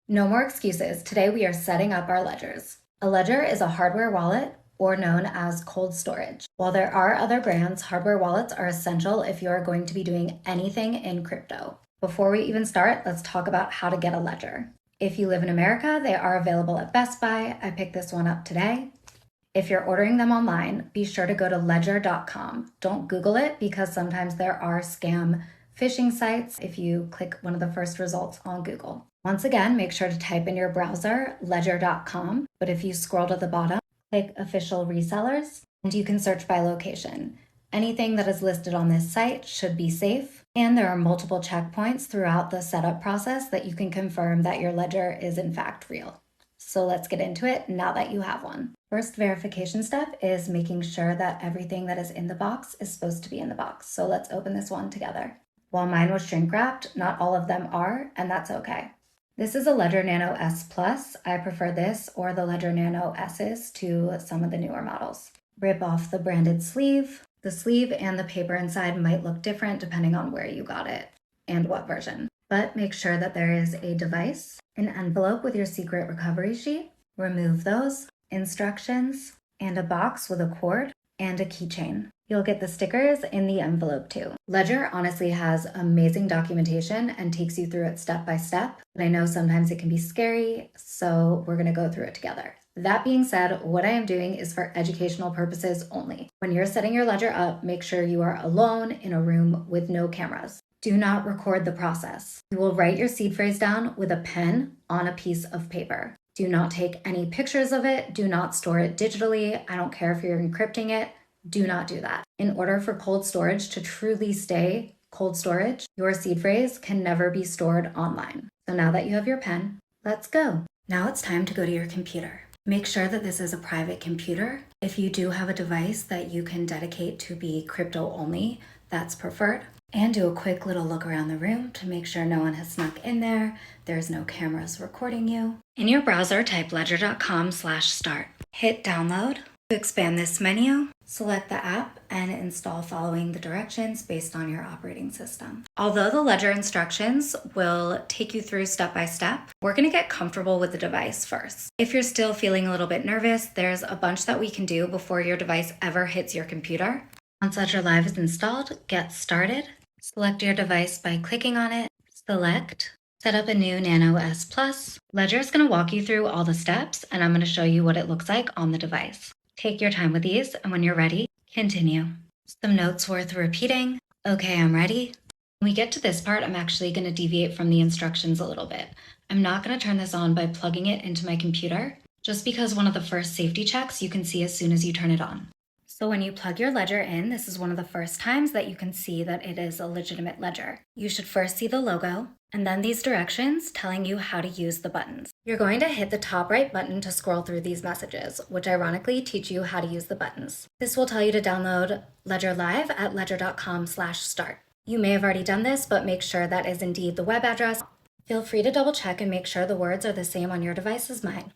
No more excuses. Today we are setting up our ledgers. A ledger is a hardware wallet, or known as cold storage. While there are other brands, hardware wallets are essential if you are going to be doing anything in crypto. Before we even start, let's talk about how to get a ledger. If you live in America, they are available at Best Buy. I picked this one up today. If you're ordering them online, be sure to go to ledger.com. Don't Google it because sometimes there are scam phishing sites if you click one of the first results on Google. Once again, make sure to type in your browser ledger.com, but if you scroll to the bottom, click official resellers, and you can search by location. Anything that is listed on this site should be safe, and there are multiple checkpoints throughout the setup process that you can confirm that your ledger is in fact real. So let's get into it now that you have one. First verification step is making sure that everything that is in the box is supposed to be in the box. So let's open this one together. While mine was shrink wrapped, not all of them are, and that's okay. This is a Ledger Nano S Plus. I prefer this or the Ledger Nano S's to some of the newer models. Rip off the branded sleeve. The sleeve and the paper inside might look different depending on where you got it and what version. But make sure that there is a device, an envelope with your secret recovery sheet. Remove those, instructions, and a box with a cord and a keychain. You'll get the stickers in the envelope too. Ledger honestly has amazing documentation and takes you through it step by step. But I know sometimes it can be scary, so we're gonna go through it together. That being said, what I am doing is for educational purposes only. When you're setting your ledger up, make sure you are alone in a room with no cameras. Do not record the process. You will write your seed phrase down with a pen on a piece of paper. Do not take any pictures of it. Do not store it digitally. I don't care if you're encrypting it. Do not do that. In order for cold storage to truly stay cold storage, your seed phrase can never be stored online. So now that you have your pen, let's go. Now it's time to go to your computer. Make sure that this is a private computer. If you do have a device that you can dedicate to be crypto only, that's preferred. And do a quick little look around the room to make sure no one has snuck in there. There's no cameras recording you. In your browser, type ledger.com/start. Hit download. To expand this menu, select the app and install following the directions based on your operating system. Although the Ledger instructions will take you through step by step, we're going to get comfortable with the device first. If you're still feeling a little bit nervous, there's a bunch that we can do before your device ever hits your computer. Once Ledger Live is installed, get started. Select your device by clicking on it. Select. Set up a new Nano S Plus. Ledger is going to walk you through all the steps, and I'm going to show you what it looks like on the device. Take your time with these, and when you're ready, continue. Some notes worth repeating. Okay, I'm ready. When we get to this part, I'm actually going to deviate from the instructions a little bit. I'm not going to turn this on by plugging it into my computer, just because one of the first safety checks you can see as soon as you turn it on. So when you plug your ledger in, this is one of the first times that you can see that it is a legitimate ledger. You should first see the logo, and then these directions telling you how to use the buttons. You're going to hit the top right button to scroll through these messages, which ironically teach you how to use the buttons. This will tell you to download Ledger Live at ledger.com/start. You may have already done this, but make sure that is indeed the web address. Feel free to double check and make sure the words are the same on your device as mine.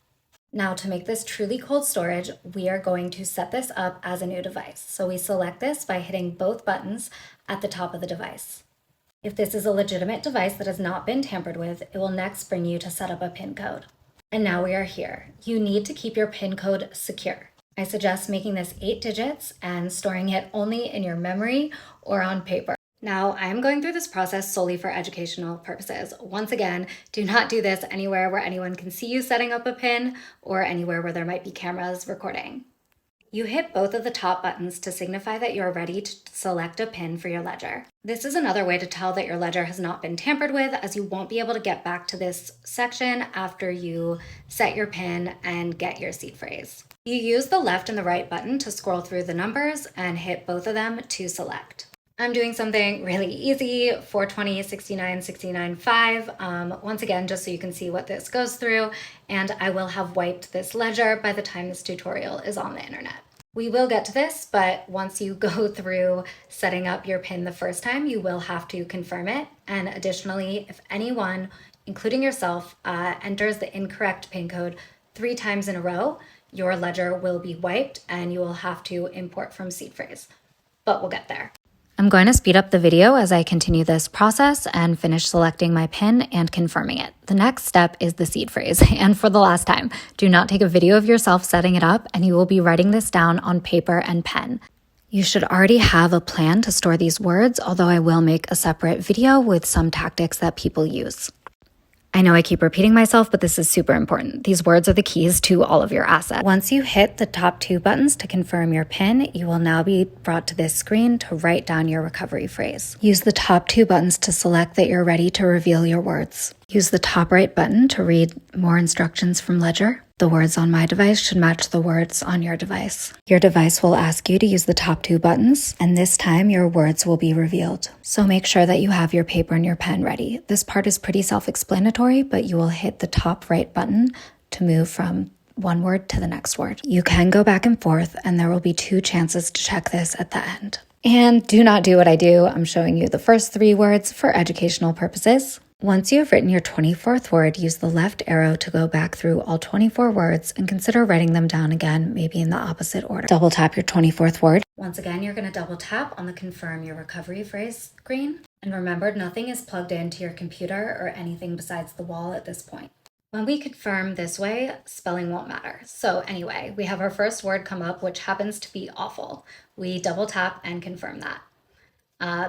Now, to make this truly cold storage, we are going to set this up as a new device. So we select this by hitting both buttons at the top of the device. If this is a legitimate device that has not been tampered with, it will next bring you to set up a PIN code. And now we are here. You need to keep your PIN code secure. I suggest making this 8 digits and storing it only in your memory or on paper. Now, I'm going through this process solely for educational purposes. Once again, do not do this anywhere where anyone can see you setting up a PIN or anywhere where there might be cameras recording. You hit both of the top buttons to signify that you're ready to select a PIN for your ledger. This is another way to tell that your ledger has not been tampered with, as you won't be able to get back to this section after you set your PIN and get your seed phrase. You use the left and the right button to scroll through the numbers and hit both of them to select. I'm doing something really easy, 420, 69, 69, 5. Once again, just so you can see what this goes through, and I will have wiped this ledger by the time this tutorial is on the internet. We will get to this, but once you go through setting up your PIN the first time, you will have to confirm it. And additionally, if anyone, including yourself, enters the incorrect PIN code 3 times in a row, your ledger will be wiped and you will have to import from seed phrase. But we'll get there. I'm going to speed up the video as I continue this process and finish selecting my pin and confirming it. The next step is the seed phrase. And for the last time, do not take a video of yourself setting it up, and you will be writing this down on paper and pen. You should already have a plan to store these words, although I will make a separate video with some tactics that people use. I know I keep repeating myself, but this is super important. These words are the keys to all of your assets. Once you hit the top 2 buttons to confirm your pin, you will now be brought to this screen to write down your recovery phrase. Use the top 2 buttons to select that you're ready to reveal your words. Use the top right button to read more instructions from Ledger. The words on my device should match the words on your device. Your device will ask you to use the top 2 buttons, and this time your words will be revealed. So make sure that you have your paper and your pen ready. This part is pretty self-explanatory, but you will hit the top right button to move from one word to the next word. You can go back and forth, and there will be 2 chances to check this at the end. And do not do what I do. I'm showing you the first 3 words for educational purposes. Once you have written your 24th word, use the left arrow to go back through all 24 words and consider writing them down again, maybe in the opposite order. Double tap your 24th word. Once again, you're going to double tap on the confirm your recovery phrase screen. And remember, nothing is plugged into your computer or anything besides the wall at this point. When we confirm this way, spelling won't matter. So anyway, we have our first word come up, which happens to be awful. We double tap and confirm that.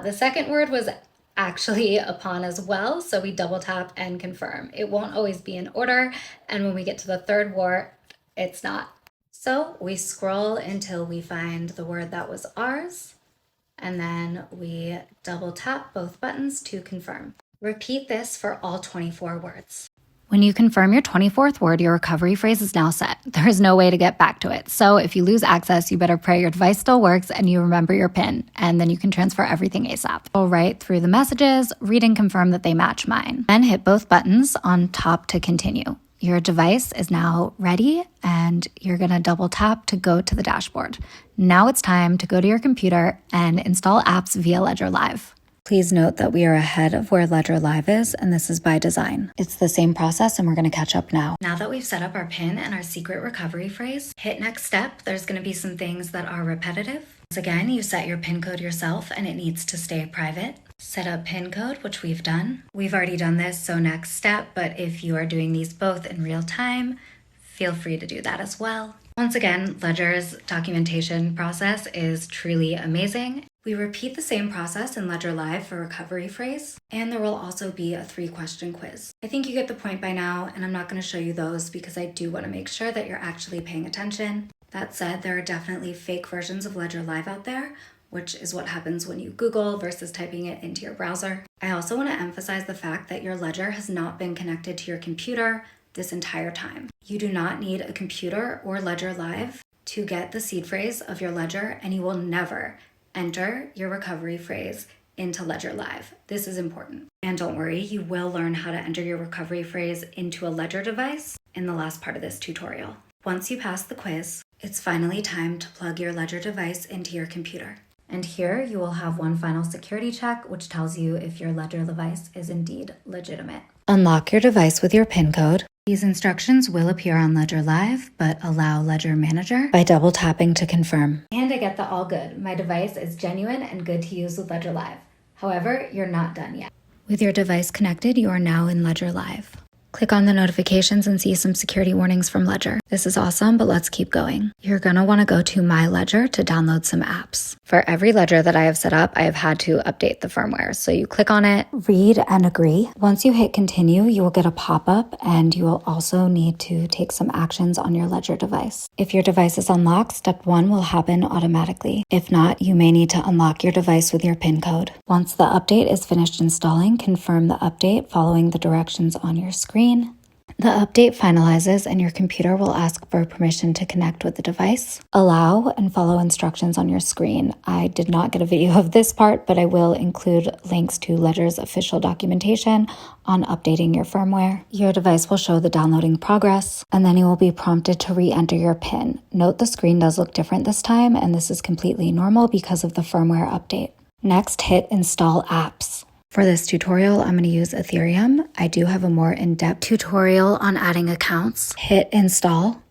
The second word was actually upon as well, so we double tap and confirm. It won't always be in order, and when we get to the third word, it's not. So we scroll until we find the word that was ours, and then we double tap both buttons to confirm. Repeat this for all 24 words. When you confirm your 24th word, your recovery phrase is now set. There is no way to get back to it. So if you lose access, you better pray your device still works and you remember your PIN, and then you can transfer everything ASAP. Go right through the messages, read and confirm that they match mine. Then hit both buttons on top to continue. Your device is now ready, and you're gonna double tap to go to the dashboard. Now it's time to go to your computer and install apps via Ledger Live. Please note that we are ahead of where Ledger Live is, and this is by design. It's the same process, and we're going to catch up now. Now that we've set up our PIN and our secret recovery phrase, hit next step. There's going to be some things that are repetitive. Once again, you set your PIN code yourself, and it needs to stay private. Set up PIN code, which we've done. We've already done this, so next step, but if you are doing these both in real time, feel free to do that as well. Once again, Ledger's documentation process is truly amazing. We repeat the same process in Ledger Live for recovery phrase, and there will also be a 3-question quiz. I think you get the point by now, and I'm not going to show you those because I do want to make sure that you're actually paying attention. That said, there are definitely fake versions of Ledger Live out there, which is what happens when you Google versus typing it into your browser. I also want to emphasize the fact that your Ledger has not been connected to your computer this entire time. You do not need a computer or Ledger Live to get the seed phrase of your Ledger, and you will never enter your recovery phrase into Ledger Live. This is important. And don't worry, you will learn how to enter your recovery phrase into a Ledger device in the last part of this tutorial. Once you pass the quiz, it's finally time to plug your Ledger device into your computer. And here you will have one final security check, which tells you if your Ledger device is indeed legitimate. Unlock your device with your PIN code. These instructions will appear on Ledger Live, but allow Ledger Manager by double tapping to confirm. And I get the all good. My device is genuine and good to use with Ledger Live. However, you're not done yet. With your device connected, you are now in Ledger Live. Click on the notifications and see some security warnings from Ledger. This is awesome, but let's keep going. You're gonna wanna go to My Ledger to download some apps. For every Ledger that I have set up, I have had to update the firmware. So you click on it, read and agree. Once you hit continue, you will get a pop-up, and you will also need to take some actions on your Ledger device. If your device is unlocked, step 1 will happen automatically. If not, you may need to unlock your device with your PIN code. Once the update is finished installing, confirm the update following the directions on your screen. The update finalizes and your computer will ask for permission to connect with the device. Allow and follow instructions on your screen. I did not get a video of this part, but I will include links to Ledger's official documentation on updating your firmware. Your device will show the downloading progress, and then you will be prompted to re-enter your PIN. Note the screen does look different this time, and this is completely normal because of the firmware update. Next, hit Install Apps. For this tutorial, I'm going to use Ethereum. I do have a more in-depth tutorial on adding accounts. Hit install.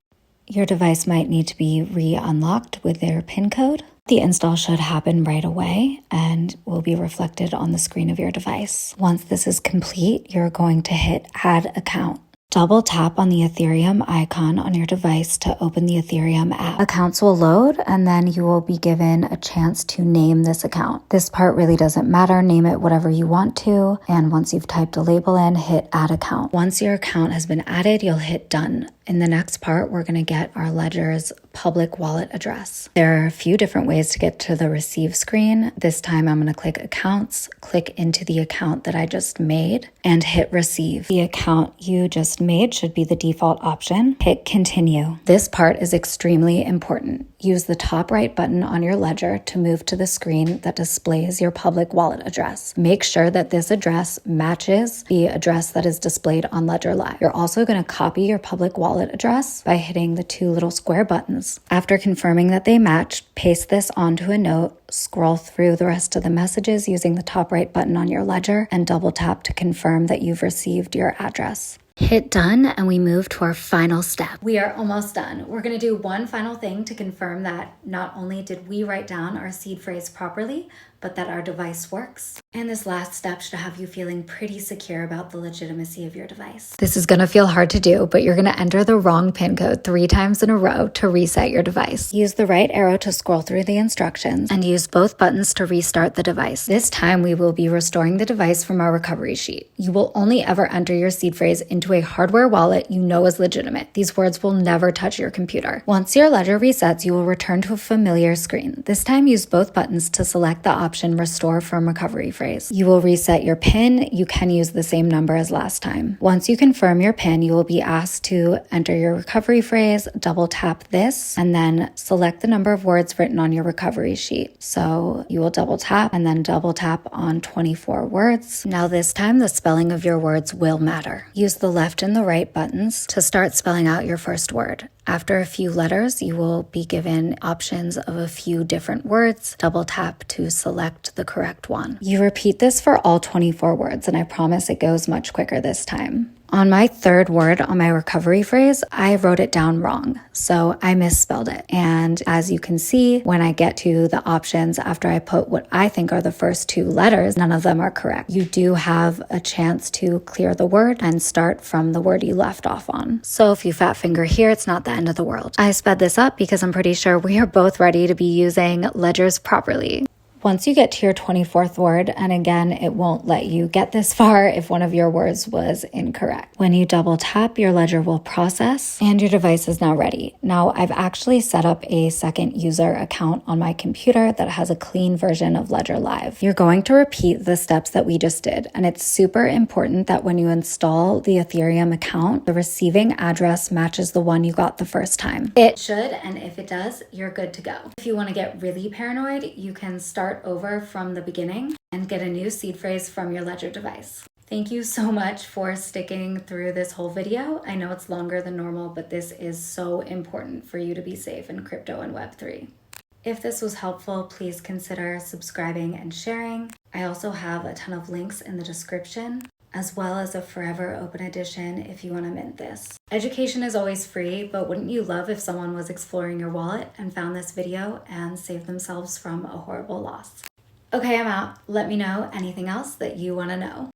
your device might need to be re-unlocked with their PIN code. The install should happen right away and will be reflected on the screen of your device. Once this is complete, you're going to hit Add Account. Double tap on the Ethereum icon on your device to open the Ethereum app. Accounts will load and then you will be given a chance to name this account. This part really doesn't matter. Name it whatever you want to. And once you've typed a label in, hit Add Account. Once your account has been added, you'll hit Done. In the next part, we're going to get our ledger's public wallet address. There are a few different ways to get to the receive screen. This time I'm going to click Accounts, click into the account that I just made, and hit Receive. The account you just made should be the default option. Hit Continue. This part is extremely important. Use the top right button on your ledger to move to the screen that displays your public wallet address. Make sure that this address matches the address that is displayed on Ledger Live. You're also going to copy your public wallet address by hitting the two little square buttons. After confirming that they match, paste this onto a note, scroll through the rest of the messages using the top right button on your ledger, and double tap to confirm that you've received your address. Hit Done and we move to our final step. We are almost done. We're going to do one final thing to confirm that not only did we write down our seed phrase properly, but that our device works. And this last step should have you feeling pretty secure about the legitimacy of your device. This is going to feel hard to do, but you're going to enter the wrong PIN code 3 times in a row to reset your device. Use the right arrow to scroll through the instructions and use both buttons to restart the device. This time we will be restoring the device from our recovery sheet. You will only ever enter your seed phrase into a hardware wallet you know is legitimate. These words will never touch your computer. Once your ledger resets, you will return to a familiar screen. This time use both buttons to select the option Restore from Recovery phrase. You will reset your PIN. You can use the same number as last time. Once you confirm your PIN, you will be asked to enter your recovery phrase, double tap this, and then select the number of words written on your recovery sheet. So you will double tap and then double tap on 24 words. Now this time the spelling of your words will matter. Use the left and the right buttons to start spelling out your first word. After a few letters, you will be given options of a few different words. Double tap to select the correct one. You repeat this for all 24 words, and I promise it goes much quicker this time. On my third word on my recovery phrase, I wrote it down wrong, so I misspelled it. And as you can see, when I get to the options after I put what I think are the first 2 letters, none of them are correct. You do have a chance to clear the word and start from the word you left off on. So if you fat finger here, it's not the end of the world. I sped this up because I'm pretty sure we are both ready to be using ledgers properly. Once you get to your 24th word, and again, it won't let you get this far if one of your words was incorrect. When you double tap, your ledger will process and your device is now ready. Now, I've actually set up a second user account on my computer that has a clean version of Ledger Live. You're going to repeat the steps that we just did, and it's super important that when you install the Ethereum account, the receiving address matches the one you got the first time. It should, and if it does, you're good to go. If you want to get really paranoid, you can start over from the beginning and get a new seed phrase from your Ledger device. Thank you so much for sticking through this whole video. I know it's longer than normal, but this is so important for you to be safe in crypto and Web3. If this was helpful, please consider subscribing and sharing. I also have a ton of links in the description, as well as a forever open edition if you want to mint this. Education is always free, but wouldn't you love if someone was exploring your wallet and found this video and saved themselves from a horrible loss? Okay, I'm out. Let me know anything else that you want to know.